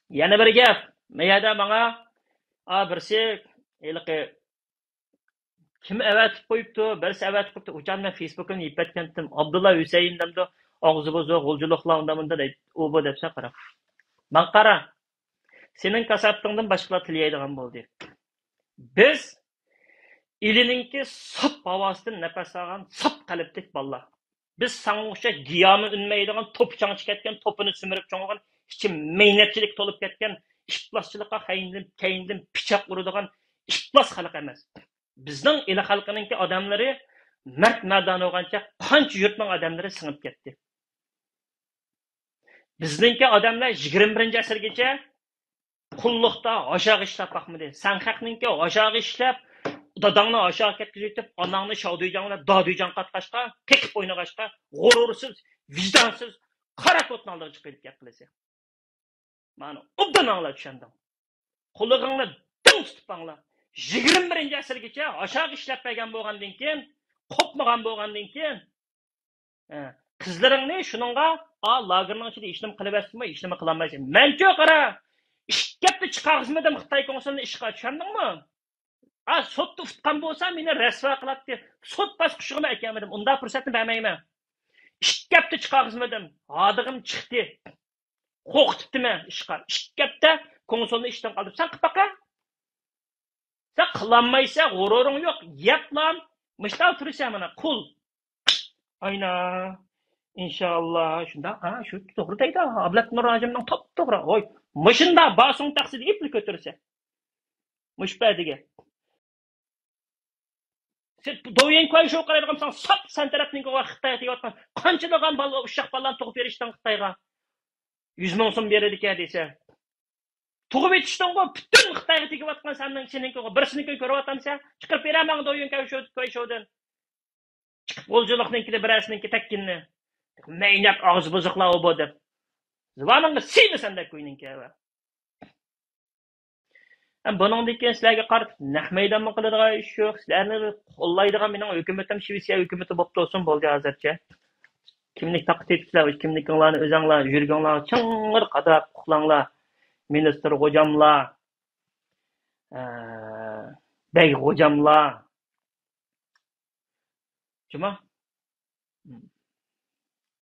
Yana bir gap. Mayada menga birisi iliqi kim avatib qo'yibdi, birisi avatib qo'yibdi. O'chan men Facebook'ni yipatgandim. Abdulla Husayn demdi. Og'zi buzuq, g'uljiluqlar undamında deydi. U bu depsa qara. Men qara. Senin kasabtingdan boshqalar tilaydigan bo'ldi. Biz ilininki sap havasından nefes algan sap qalblik ballar. Biz sana o'xshash giyomi unmaydigan to'pchangchi ketgan, to'pini simirib cho'ng'an, ichi mehnatchilik to'lib ketgan, ifloschilikqa keyindan pichoq uradigan iflos xalq emas. Bizning ila xalqininki odamlari mard madan bo'lgancha qancha yurtning odamlari singib ketdi. Bizningki odamlar 21-asrgacha qulluqda oshaq ishlab boqmadi. San haqninki oshaq ishlab dadangni aşağı ketkizip, ananı şavduyacağına, daduyacağın katkaşka, tekip oynagaşka, gurursuz, vicdansız, kara kotun aldığı çıkıyıp yapılırsa. Bana obdan anla düşendim. Kulluğunu dım tutup anla. 21-asrgacha aşağı işlep bergen bo'lgandan keyin, kopmagan bo'lgandan keyin, qizlaringni shuningga, lagerning ichida ishlim qilaversinmi, ishlim qilolmaysan. Mencho qara, ishkapni chiqarg'izmadim Xitoy konsulini ishga tushundingmi? Sotda tutgan bo'lsam, meni rasvo qiladi. Sot bosqichig'ini aytmadim. Unda fursatni bermayman. Ikki hafta chiqarg'izmadim. Hadig'im chiqdi. Qo'rqitdimi ishqa? Ikki hafta konsolni ishdan qoldirib, sen qilib baqa. Sen qilolmaysan, g'ururing yo'q. Yaplam, mishtal tursan mana qul. Ayna. İnşallah shunda, shu to'g'ri deydi. Ablat Nurojimning top to'g'ri. Voy, mashunda basong taqsidi ipni ko'tarsa. Mushpadiga. Sen doyun koy şu qaraydigan sen sap sen tarafning vaqtda aytayotgan qanchadan bola uşaq balan tug'ib berishdan Xitoyga 100 ming so'm beradigan desa. Tug'ib etishdan butun Xitoyga tegayotgan seninki birsiniki ko'ryapsan, chiqib beraman doyun koy showdan. Chiqib bo'ljiqninkida birasininki takkinni. Maynak og'iz buzuqlar u deb. Zvaningga siymi senda ko'yninki va. Buningdan keyin sizlarga qarab naq maydonmi qiladigan ish yo'q. Sizlarni qo'llaydigan mening hukumatim Shvetsiya hukumati bo'lib tursin bo'ldi hozircha. Kimlik taqdidlar, kimlikinglarni o'zinglar yurginglar, ching'ir qadab uxlanglar. Ministr hocamlar, bey hocamlar. Cuma